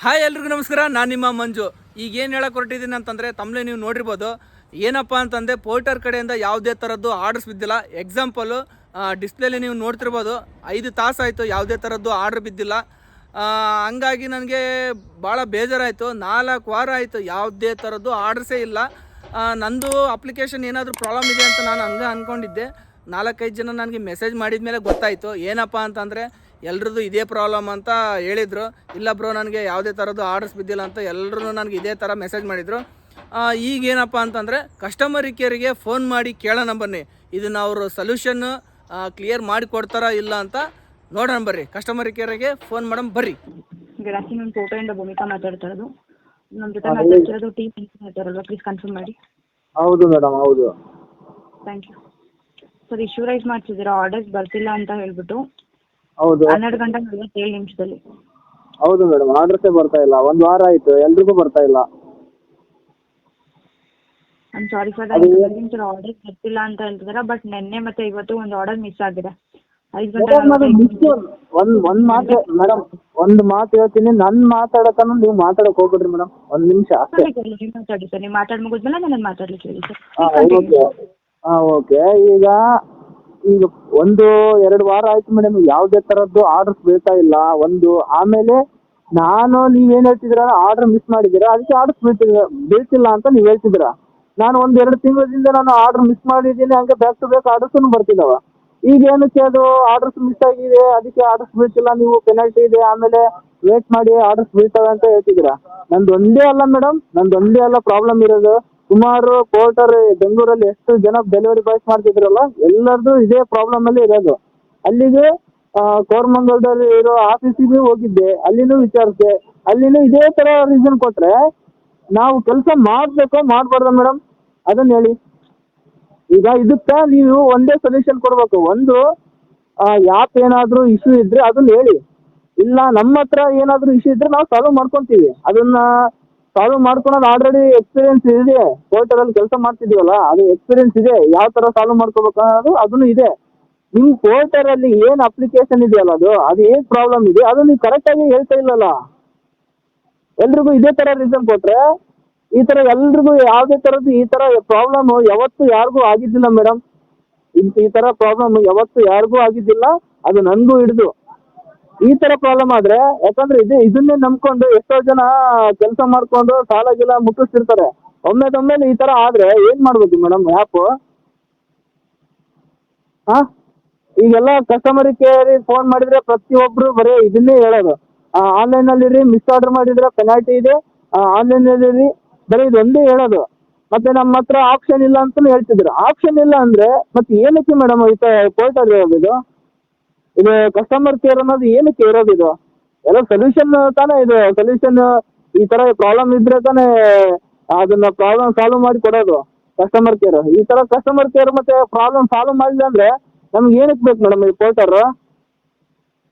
Hi ಎಲ್ರಿಗೂ ನಮಸ್ಕಾರ. ನಾನು ನಿಮ್ಮ ಮಂಜು. ಈಗ ಏನು ಹೇಳಕ್ಕೆ ಹೊರಟಿದ್ದೀನಿ ಅಂತಂದರೆ ತಮ್ಮಲೇ ನೀವು ನೋಡಿರ್ಬೋದು. ಏನಪ್ಪ ಅಂತಂದರೆ ಪೋರ್ಟರ್ ಕಡೆಯಿಂದ ಯಾವುದೇ ಥರದ್ದು ಆರ್ಡರ್ಸ್ ಬಿದ್ದಿಲ್ಲ. ಎಕ್ಸಾಂಪಲು ಡಿಸ್ಪ್ಲೇಲಿ ನೀವು ನೋಡ್ತಿರ್ಬೋದು, 5 ತಾಸಾಯಿತು ಯಾವುದೇ ಥರದ್ದು ಆರ್ಡ್ರ್ ಬಿದ್ದಿಲ್ಲ. ಹಂಗಾಗಿ ನನಗೆ ಭಾಳ ಬೇಜಾರಾಯಿತು. 4 ವಾರ ಆಯಿತು ಯಾವುದೇ ಥರದ್ದು ಆರ್ಡ್ರಸೇ ಇಲ್ಲ. ನಂದು ಅಪ್ಲಿಕೇಶನ್ ಏನಾದರೂ ಪ್ರಾಬ್ಲಮ್ ಇದೆ ಅಂತ ನಾನು ಹಂಗೆ ಅಂದ್ಕೊಂಡಿದ್ದೆ. 4-5 ಜನ ನನಗೆ ಮೆಸೇಜ್ ಮಾಡಿದ ಮೇಲೆ ಗೊತ್ತಾಯಿತು. ಏನಪ್ಪ ಅಂತಂದರೆ ಎಲ್ರದ್ದು ಇದೇ ಪ್ರಾಬ್ಲಮ್ ಅಂತ ಹೇಳಿದರು. ಇಲ್ಲ ಬ್ರೋ, ನನಗೆ ಯಾವುದೇ ಥರದ್ದು ಆರ್ಡರ್ಸ್ ಬಿದ್ದಿಲ್ಲ ಅಂತ ಎಲ್ಲರೂ ನನಗೆ ಇದೇ ಥರ ಮೆಸೇಜ್ ಮಾಡಿದರು. ಈಗೇನಪ್ಪ ಅಂತಂದರೆ ಕಸ್ಟಮರ್ ಕೇರಿಗೆ ಫೋನ್ ಮಾಡಿ ಕೇಳೋಣ ಬನ್ನಿ, ಇದನ್ನು ಅವರು ಸೊಲ್ಯೂಷನ್ ಕ್ಲಿಯರ್ ಮಾಡಿ ಕೊಡ್ತಾರಾ ಇಲ್ಲ ಅಂತ ನೋಡೋಣ ಬರ್ರಿ. ಕಸ್ಟಮರ್ ಕೇರಿಗೆ ಫೋನ್ ಮಾಡೋಣ ಬರ್ರಿ. ಗುಡ್ ಆಫ್ಟರ್ನೂನ್, ಫೋಟೋಯಿಂದ ಭೂಮಿಕಾ ಮಾತಾಡ್ತಾ ಇರೋದು. ನಮ್ಮ ಜೊತೆ ಮಾತಾಡ್ತಿರೋದು ಟೀಮ್ ಮಾತಾಡಲ್ವಾ? ಪ್ಲೀಸ್ ಕನ್ಫರ್ಮ್ ಮಾಡಿ. ಹೌದು ಮೇಡಮ್, ಹೌದು. Thank you sir. Issue raise ಮಾಡ್ತಿದ್ದೀರಾ, ಆರ್ಡರ್ಸ್ ಬರ್ತಿಲ್ಲ ಅಂತ ಹೇಳ್ಬಿಟ್ಟು. ಹೌದು 12 ಗಂಟೆ 47 ನಿಮಿಷದಲ್ಲಿ. ಹೌದು ಮೇಡಮ್, ಆರ್ಡರ್ಸೇ ಬರ್ತಾ ಇಲ್ಲ. 1 ವಾರ ಆಯಿತು, ಎಲ್ರಿಗೂ ಬರ್ತಾ ಇಲ್ಲ. I'm sorry sir, sir orders ಬರ್ತಿಲ್ಲ ಅಂತ ಹೇಳ್ತಿದ್ದೀರಾ, ಬಟ್ ನಿನ್ನೆ ಮತ್ತೆ ಇವತ್ತು ಒಂದು ಆರ್ಡರ್ ಮಿಸ್ ಆಗಿದೆ. 5 ಗಂಟೆ ಒಂದು ಮಾತು ಮೇಡಮ್, ಒಂದು ಮಾತು ಹೇಳ್ತೀನಿ. ನನ್ನ ಮಾತಾಡೋತನ ನೀವು ಮಾತಾಡಕ್ಕೆ ಹೋಗ್ಬಿಡ್ರಿ ಮೇಡಮ್. 1 ನಿಮಿಷ ಅಷ್ಟೇ. ಮಾತಾಡಿ ಸರ್, ನೀವು ಮಾತಾಡಿ ಮುಗಿದ್ಮೇಲೆ ನಾನು ಮಾತಾಡ್ಲಿಕ್ಕೆ ಹೇಳಿ ಸರ್. ಓಕೆ. ಈಗ 1-2 ವಾರ ಆಯ್ತು ಮೇಡಮ್, ಯಾವುದೇ ಥರದ್ದು ಆರ್ಡರ್ಸ್ ಬೀಳ್ತಾ ಇಲ್ಲ. ಆಮೇಲೆ ನೀವೇನು ಹೇಳ್ತಿದ್ದೀರಾ, ಆರ್ಡರ್ ಮಿಸ್ ಮಾಡಿದ್ದೀರಾ, ಅದಕ್ಕೆ ಆರ್ಡರ್ಸ್ ಬೀಳ್ತಿಲ್ಲ ಅಂತ ನೀವು ಹೇಳ್ತಿದ್ದೀರಾ. ನಾನು 1-2 ತಿಂಗಳಿಂದ ನಾನು ಆರ್ಡರ್ ಮಿಸ್ ಮಾಡಿದ್ದೀನಿ, ಹಂಗೆ ಬ್ಯಾಕ್ ಟು ಬ್ಯಾಕ್ ಆರ್ಡರ್ಸನ್ನು ಬರ್ತಿದ್ದಾವೆ. ಈಗ ಏನಕ್ಕೆ ಅದು ಆರ್ಡರ್ಸ್ ಮಿಸ್ ಆಗಿದೆ, ಅದಕ್ಕೆ ಆರ್ಡರ್ಸ್ ಬೀಳ್ತಿಲ್ಲ, ನೀವು ಪೆನಾಲ್ಟಿ ಇದೆ, ಆಮೇಲೆ ವೇಟ್ ಮಾಡಿ ಆರ್ಡರ್ಸ್ ಬೀಳ್ತವೆ ಅಂತ ಹೇಳ್ತಿದ್ದೀರಾ. ನಂದೊಂದೇ ಅಲ್ಲ ಮೇಡಮ್, ಪ್ರಾಬ್ಲಮ್ ಇರೋದು. ಸುಮಾರು ಪೋರ್ಟರ್ ಬೆಂಗಳೂರಲ್ಲಿ ಎಷ್ಟು ಜನ ಡೆಲಿವರಿ ಬಾಯ್ಸ್ ಮಾಡ್ತಿದ್ರಲ್ಲ, ಎಲ್ಲರದು ಇದೇ ಪ್ರಾಬ್ಲಮಲ್ಲಿ ಇರೋದು. ಅಲ್ಲಿಗೆ ಕೋರಮಂಗಲದಲ್ಲಿ ಇರೋ ಆಫೀಸಿಗೆ ಹೋಗಿದ್ದೆ, ಅಲ್ಲಿನೂ ವಿಚಾರಿಸಿದೆ, ಅಲ್ಲಿನೂ ಇದೇ ಥರ ರೀಸನ್ ಕೊಟ್ಟರೆ ನಾವು ಕೆಲಸ ಮಾಡಬೇಕೋ ಮಾಡಬಾರ್ದ ಮೇಡಮ್, ಅದನ್ನು ಹೇಳಿ. ಈಗ ಇದಕ್ಕೆ ನೀವು ಒಂದೇ ಸೊಲ್ಯೂಷನ್ ಕೊಡಬೇಕು. ಒಂದು ಯಾಪ್ ಏನಾದರೂ ಇಶ್ಯೂ ಇದ್ದರೆ ಅದನ್ನು ಹೇಳಿ, ಇಲ್ಲ ನಮ್ಮ ಹತ್ರ ಏನಾದರೂ ಇಶ್ಯೂ ಇದ್ದರೆ ನಾವು ಸಾಲ್ವ್ ಮಾಡ್ಕೊತೀವಿ. ಅದನ್ನು ಸಾಲ್ವ್ ಮಾಡ್ಕೊಳೋದು ಆಲ್ರೆಡಿ ಎಕ್ಸ್ಪೀರಿಯನ್ಸ್ ಇದೆ. ಪೋರ್ಟರಲ್ಲಿ ಕೆಲಸ ಮಾಡ್ತಿದ್ದೀವಲ್ಲ, ಅದು ಎಕ್ಸ್ಪೀರಿಯನ್ಸ್ ಇದೆ. ಯಾವ ಥರ ಸಾಲ್ವ್ ಮಾಡ್ಕೋಬೇಕು ಅನ್ನೋದು ಅದನ್ನು ಇದೆ. ನಿಮ್ಮ ಪೋರ್ಟರಲ್ಲಿ ಏನು ಅಪ್ಲಿಕೇಶನ್ ಇದೆಯಲ್ಲ, ಅದು ಏನು ಪ್ರಾಬ್ಲಮ್ ಇದೆ ಅದು ನೀವು ಕರೆಕ್ಟಾಗಿ ಹೇಳ್ತಾ ಇಲ್ಲಲ್ಲ. ಎಲ್ರಿಗೂ ಇದೇ ಥರ ರೀಸನ್ ಕೊಟ್ಟರೆ ಈ ಥರ ಎಲ್ರಿಗೂ ಯಾವುದೇ ಥರದ್ದು ಈ ಥರ ಪ್ರಾಬ್ಲಮ್ಮು ಯಾವತ್ತೂ ಯಾರಿಗೂ ಆಗಿದ್ದಿಲ್ಲ ಮೇಡಮ್. ಈ ಥರ ಪ್ರಾಬ್ಲಮ್ ಯಾವತ್ತೂ ಯಾರಿಗೂ ಆಗಿದ್ದಿಲ್ಲ, ಅದು ನನಗೂ ಹಿಡಿದು. ಈ ಥರ ಪ್ರಾಬ್ಲಮ್ ಆದರೆ, ಯಾಕಂದರೆ ಇದನ್ನೇ ನಂಬ್ಕೊಂಡು ಎಷ್ಟೋ ಜನ ಕೆಲಸ ಮಾಡಿಕೊಂಡು ಸಾಲ ಗೀಲ ಮುಟ್ಟಿಸ್ತಿರ್ತಾರೆ. ಒಮ್ಮೆದೊಮ್ಮೆಲೆ ಈ ಥರ ಆದರೆ ಏನು ಮಾಡಬೇಕು ಮೇಡಮ್ ಆ್ಯಪು? ಹಾಂ, ಈಗೆಲ್ಲ ಕಸ್ಟಮರ್ ಕೇರಿಗೆ ಫೋನ್ ಮಾಡಿದರೆ ಪ್ರತಿಯೊಬ್ಬರು ಬರೀ ಇದನ್ನೇ ಹೇಳೋದು, ಆನ್ಲೈನಲ್ಲಿರಿ, ಮಿಸ್ ಆರ್ಡರ್ ಮಾಡಿದರೆ ಪೆನಾಲ್ಟಿ ಇದೆ, ಆನ್ಲೈನಲ್ಲಿರಿ, ಬರೀ ಇದೊಂದೇ ಹೇಳೋದು. ಮತ್ತು ನಮ್ಮ ಹತ್ರ ಆಪ್ಷನ್ ಇಲ್ಲ ಅಂತಲೂ ಹೇಳ್ತಿದ್ರು. ಆಪ್ಷನ್ ಇಲ್ಲ ಅಂದರೆ ಮತ್ತೆ ಏನಕ್ಕೆ ಮೇಡಮ್ ಈ ಪೋರ್ಟಲ್ ಇರೋದು? ಇದು ಕಸ್ಟಮರ್ ಕೇರ್ ಅನ್ನೋದು ಏನಕ್ಕೆ ಇರೋದು? ಇದು ಎಲ್ಲ ಸೊಲ್ಯೂಷನ್ ತಾನೇ. ಇದು ಸೊಲ್ಯೂಷನ್ ಈ ಥರ ಪ್ರಾಬ್ಲಮ್ ಇದ್ದರೆ ತಾನೇ ಅದನ್ನು ಪ್ರಾಬ್ಲಮ್ ಸಾಲ್ವ್ ಮಾಡಿ ಕೊಡೋದು ಕಸ್ಟಮರ್ ಕೇರ್. ಈ ಥರ ಕಸ್ಟಮರ್ ಕೇರ್ ಮತ್ತು ಪ್ರಾಬ್ಲಮ್ ಸಾಲ್ವ್ ಮಾಡಿಲ್ಲ ಅಂದರೆ ನಮ್ಗೆ ಏನಕ್ಕೆ ಬೇಕು ಮೇಡಮ್ ಈ ಪೋರ್ಟರು?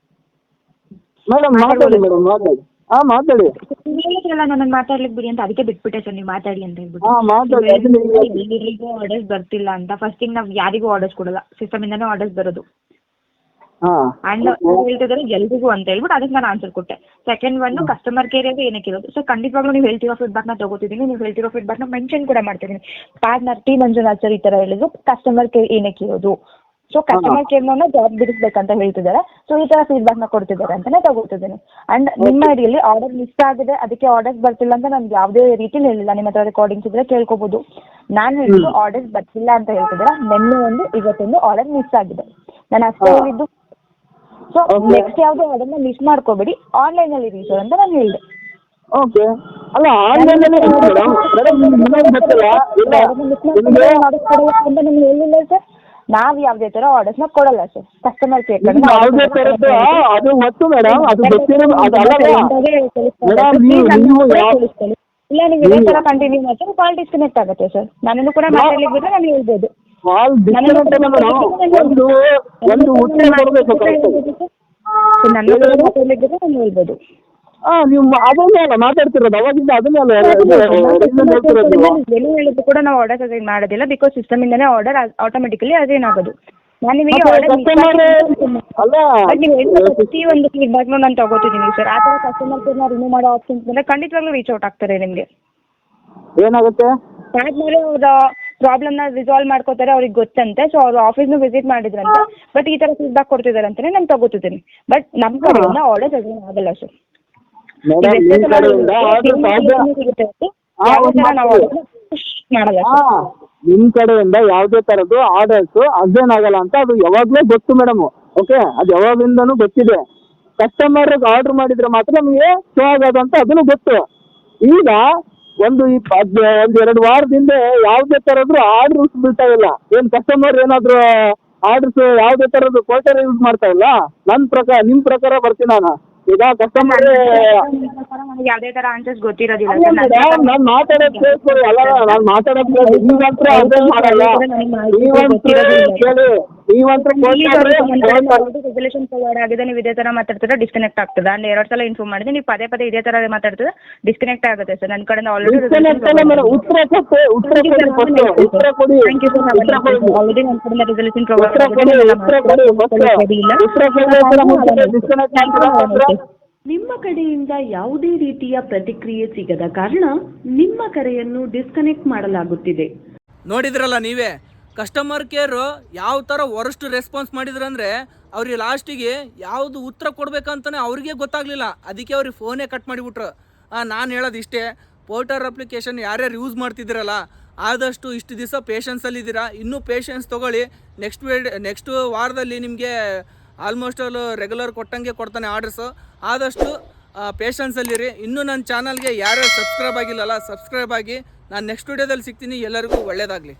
ಮೇಡಮ್ ಮಾತಾಡಿ ಮೇಡಮ್, ಮಾತಾಡಿ. ಹಾಂ, ಮಾತಾಡಿ. ಹೇಳಿದ್ರಲ್ಲ ನನಗೆ ಮಾತಾಡ್ಲಿಕ್ಕೆ ಬಿಡಿ ಅಂತ, ಅದಕ್ಕೆ ಬಿಟ್ಬಿಟ್ಟೆ ಸರ್, ನೀವು ಮಾತಾಡಿ ಅಂತ ಹೇಳ್ಬಿಟ್ಟು. ಹಾಂ, ಮಾತಾಡಿ. ಎಲ್ಲರಿಗೂ ಆರ್ಡರ್ಸ್ ಬರ್ತಿಲ್ಲ ಅಂತ ಫಸ್ಟಿಗೆ ನಾವು ಯಾರಿಗೂ ಆರ್ಡರ್ಸ್ ಕೊಡಲ್ಲ, ಸಿಸ್ಟಮಿಂದಾನೇ ಆರ್ಡರ್ಸ್ ಬರೋದು. ಹಾಂ, ಆ್ಯಂಡ್ ಹೇಳ್ತಿದ್ದಾರೆ ಎಲ್ರಿಗೂ ಅಂತ ಹೇಳ್ಬಿಟ್ಟು ಅದಕ್ಕೆ ನಾನು ಆನ್ಸರ್ ಕೊಟ್ಟೆ. ಸೆಕೆಂಡ್ ಒಂದು ಕಸ್ಟಮರ್ ಕೇರ್ ಅಂದರೆ ಏನಕ್ಕೆ ಇರೋದು ಸರ್? ಖಂಡಿತವಾಗ್ಲೂ ನೀವು ಹೇಳ್ತಿರೋ ಫೀಡ್ಬ್ಯಾಕ್ನ ತಗೋತಿದ್ದೀನಿ, ನೀವು ಹೇಳ್ತಿರೋ ಫೀಡ್ಬ್ಯಾಕ್ನ ಮೆನ್ಷನ್ ಕೂಡ ಮಾಡ್ತಿದ್ದೀನಿ. ಪಾರ್ಟ್ನರ್ ಟಿ ಮಂಜುನಾಥ್ ಸರ್ ಈ ಥರ ಹೇಳಿದ್ರು, ಕಸ್ಟಮರ್ ಕೇರ್ ಏನಕ್ಕೆ ಇರೋದು. ಸೊ ಕಸ್ಟಮರ್ ಕೇರ್ನ ಜಾಬ್ ಬಿಡಿಸ್ಬೇಕಂತ ಹೇಳ್ತಿದ್ದಾರೆ. ಸೊ ಈ ಥರ ಫೀಡ್ಬ್ಯಾಕ್ನ ಕೊಡ್ತಿದ್ದಾರೆ ಅಂತಲೇ ತಗೋತಿದ್ದೀನಿ. ಆ್ಯಂಡ್ ನಿಮ್ಮ ಐಡಿಯಲ್ಲಿ ಆರ್ಡರ್ ಮಿಸ್ ಆಗಿದೆ, ಅದಕ್ಕೆ ಆರ್ಡರ್ಸ್ ಬರ್ತಿಲ್ಲ ಅಂತ ನಾನು ಯಾವುದೇ ರೀತಿಲಿ ಹೇಳಿಲ್ಲ. ನಿಮ್ಮ ಹತ್ರ ರೆಕಾರ್ಡಿಂಗ್ಸ್ ಇದ್ದರೆ ಕೇಳ್ಕೊಬೋದು. ನಾನು ಹೇಳಿದ್ದು ಆರ್ಡರ್ಸ್ ಬರ್ತಿಲ್ಲ ಅಂತ ಹೇಳ್ತಿದ್ದಾರೆ. ನಿನ್ನೆ ಒಂದು ಇವತ್ತೊಂದು ಆರ್ಡರ್ ಮಿಸ್ ಆಗಿದೆ, ನಾನು ಅಷ್ಟೇ ಹೇಳಿದ್ದು. ಸೊ ನೆಕ್ಸ್ಟ್ ಯಾವುದೇ ಆರ್ಡರ್ನ ಮಿಸ್ ಮಾಡ್ಕೋಬೇಡಿ, ಆನ್ಲೈನಲ್ಲಿ ಇರಿ ಸರ್ ಅಂತ ನಾನು ಹೇಳಿದೆ. ಓಕೆ. ಅಲ್ಲ, ಆನ್ಲೈನಲ್ಲಿ ಹೇಳಿಲ್ಲ ಸರ್, ನಾವು ಯಾವುದೇ ಥರ ಆರ್ಡರ್ಸ್ನ ಕೊಡಲ್ಲ ಸರ್. ಕಸ್ಟಮರ್ ಕೇರ್ ಯಾವುದೇ ಥರದ್ದು ಅದು ಮತ್ತು ಮೇಡಮ್ ಅದು ಗೊತ್ತಿರೋ ಅದಲ್ಲ ಇಲ್ಲ, ನೀವು ಇದೇ ಥರ ಕಂಟಿನ್ಯೂ ಮಾಡ್ತಾರೆ ಕಾಲ್ ಡಿಸ್ಕನೆಕ್ಟ್ ಆಗುತ್ತೆ ಸರ್. ನನ್ನನ್ನು ಕೂಡ ಮಾತಾಡ್ಲಿಕ್ಕೆ ಬಿಟ್ಟರೆ ನಾನು ಹೇಳ್ಬೋದು. ನನ್ನ ಮಾತಾಡ್ಲಿಕ್ಕೆ ಬಿಟ್ಟರೆ ನಾನು ಹೇಳ್ಬೋದು. ನೀವು ಅದನ್ನೇ ಅಲ್ಲ ಮಾತಾಡ್ತಿರೋದು ಅವಾಗಿಂದ, ಅದನ್ನೇ ಅಲ್ಲ ಏನು ಹೇಳಿದ್ರು ಕೂಡ ನಾವು ಆರ್ಡರ್ ಅಸೈನ್ ಮಾಡೋದಿಲ್ಲ, ಬಿಕಾಸ್ ಸಿಸ್ಟಮಿಂದನೇ ಆರ್ಡರ್ ಆಟೋಮೆಟಿಕಲಿ ಅಸೈನ್ ಆಗೋದು. ನಾನು ನಿಮಗೆ ಮತ್ತೆ ಆರ್ಡರ್ customer ಅಲ್ಲ ಬಟ್ ನೀವು ಹೇಳಿದ ಪ್ರತಿಯೊಂದು ಫೀಡ್ಬ್ಯಾಕ್ನು ನಾನು ತಗೋತಿದ್ದೀನಿ ಸರ್. ಆ ಥರ ಕಸ್ಟಮರ್ ಕೇರ್ನ ರಿಮೂವ್ ಮಾಡೋ ಆಪ್ಷನ್ಸ್ ಬಂದರೆ ಖಂಡಿತವಾಗ್ಲೂ ರೀಚ್ ಔಟ್ ಆಗ್ತಾರೆ ನಿಮಗೆ. ಏನಾಗುತ್ತೆ ಆದ್ಮೇಲೆ ಅವ್ರ ಪ್ರಾಬ್ಲಮ್ನ ರಿಸಾಲ್ವ್ ಮಾಡ್ಕೋತಾರೆ, ಅವ್ರಿಗೆ ಗೊತ್ತಂತೆ. ಸೊ ಅವ್ರು ಆಫೀಸ್ನು ವಿಸಿಟ್ ಮಾಡಿದ್ರಂತೆ, ಬಟ್ ಈ ಥರ ಫೀಡ್ಬ್ಯಾಕ್ ಕೊಡ್ತಿದ್ದಾರೆ ಅಂತಲೇ ನಾನು ತಗೋತಿದ್ದೀನಿ. ಬಟ್ ನಮ್ಮ ಕಡೆಯಿಂದ ಆರ್ಡರ್ ಅಗೇನ್ ಆಗಲ್ಲ ಸರ್. ಮೇಡಮ್ ನಿಮ್ಮ ಕಡೆಯಿಂದ ಆರ್ಡರ್ ಮಾಡಲ್ಲ ನಿಮ್ ಕಡೆಯಿಂದ ಯಾವುದೇ ತರದ್ದು ಆರ್ಡರ್ಸ್ ಅರ್ಜೆಂಟ್ ಆಗಲ್ಲ ಅಂತ ಅದು ಯಾವಾಗ್ಲೂ ಗೊತ್ತು ಮೇಡಮ್. ಓಕೆ, ಅದು ಯಾವಾಗಿಂದನೂ ಗೊತ್ತಿದೆ. ಕಸ್ಟಮರ್ ಆರ್ಡರ್ ಮಾಡಿದ್ರೆ ಮಾತ್ರ ನಮಗೆ ಶೋ ಆಗೋದು ಅಂತ ಅದನ್ನು ಗೊತ್ತು. ಈಗ ಒಂದು 2 ವಾರದಿಂದ ಯಾವುದೇ ತರದ್ದು ಆರ್ಡರ್ಸ್ ಬೀಳ್ತಾ ಇಲ್ಲ. ಏನ್ ಕಸ್ಟಮರ್ ಏನಾದ್ರು ಆರ್ಡರ್ಸ್ ಯಾವುದೇ ತರದ್ದು ಪೋರ್ಟಲ್ ಯೂಸ್ ಮಾಡ್ತಾ ಇಲ್ಲ. ನಿಮ್ ಪ್ರಕಾರ ಬರ್ತೀನಿ ನಾನು. ಈಗ ಕಸ್ಟಮರ್ ನನಗೆ ಯಾವುದೇ ಥರ ಆನ್ಸರ್ಸ್ ಗೊತ್ತಿರೋದಿಲ್ಲ ಸರ್. ನಾನು ಮಾತಾಡೋದು ಕೇಳ್ಕೊಳ್ಳಿ. ಅಲ್ಲ ನಾನು ಮಾತಾಡೋದು ಕೇಳಿ, ನೀವಂತ್ರ ಅದೇ ಮಾಡಲ್ಲ. ರೆಸಲ್ಯೂಷನ್ ಪ್ರೊವೈಡ್ ಆಗಿದೆ, ನೀವು ಇದೇ ಥರ ಮಾತಾಡ್ತೀರಾ ಡಿಸ್ಕನೆಕ್ಟ್ ಆಗ್ತದೆ. ನಾನು 2 ಸಲ ಇನ್ಫಾರ್ಮ್ ಮಾಡಿದೆ, ನೀವು ಪದೇ ಪದೇ ಇದೇ ಥರ ಮಾತಾಡ್ತಿದ್ರೆ ಡಿಸ್ಕನೆಕ್ಟ್ ಆಗುತ್ತೆ ಸರ್. ನನ್ನ ಕಡೆಯಿಂದ ಆಲ್ರೆಡಿ ಉತ್ತರ ಕೊಡಿ. Thank you sir. ಆಲ್ರೆಡಿ ನನ್ನ ಕಡೆಯಿಂದ ರೆಸಲ್ಯೂಷನ್ ಪ್ರೊವೈಡ್ ಆಗಿದೆ. ನಿಮ್ಮ ಕಡೆಯಿಂದ ಯಾವುದೇ ರೀತಿಯ ಪ್ರತಿಕ್ರಿಯೆ ಸಿಗದ ಕಾರಣ ನಿಮ್ಮ ಕರೆಯನ್ನು ಡಿಸ್ಕನೆಕ್ಟ್ ಮಾಡಲಾಗುತ್ತಿದೆ. ನೋಡಿದ್ರಲ್ಲ ನೀವೇ, ಕಸ್ಟಮರ್ ಕೇರು ಯಾವ ಥರ ವರ್ಸ್ಟ್ ರೆಸ್ಪಾನ್ಸ್ ಮಾಡಿದ್ರಂದರೆ ಅವ್ರಿಗೆ ಲಾಸ್ಟಿಗೆ ಯಾವುದು ಉತ್ತರ ಕೊಡ್ಬೇಕಂತಲೇ ಅವ್ರಿಗೆ ಗೊತ್ತಾಗಲಿಲ್ಲ. ಅದಕ್ಕೆ ಅವ್ರಿಗೆ ಫೋನೇ ಕಟ್ ಮಾಡಿಬಿಟ್ರು. ನಾನು ಹೇಳೋದು ಇಷ್ಟೇ, ಪೋರ್ಟರ್ ಅಪ್ಲಿಕೇಶನ್ ಯಾರ್ಯಾರು ಯೂಸ್ ಮಾಡ್ತಿದ್ದೀರಲ್ಲ ಆದಷ್ಟು ಇಷ್ಟು ದಿವಸ ಪೇಷನ್ಸಲ್ಲಿದ್ದೀರಾ, ಇನ್ನೂ ಪೇಷನ್ಸ್ ತೊಗೊಳ್ಳಿ. ನೆಕ್ಸ್ಟ್ ವಾರದಲ್ಲಿ ನಿಮಗೆ ಆಲ್ಮೋಸ್ಟ್ ಆಲ್ ರೆಗ್ಯುಲರ್ ಕೊಟ್ಟಂಗೆ ಕೊಡ್ತಾನೆ ಆರ್ಡರ್ಸು. ಆದಷ್ಟು ಪೇಷನ್ಸಲ್ಲಿರಿ. ಇನ್ನೂ ನನ್ನ ಚಾನಲ್ಗೆ ಯಾರ್ಯಾರು ಸಬ್ಸ್ಕ್ರೈಬ್ ಆಗಿಲ್ಲಲ್ಲ ಸಬ್ಸ್ಕ್ರೈಬ್ ಆಗಿ. ನಾನು ನೆಕ್ಸ್ಟ್ ವಿಡಿಯೋದಲ್ಲಿ ಸಿಗ್ತೀನಿ. ಎಲ್ಲರಿಗೂ ಒಳ್ಳೆಯದಾಗಲಿ.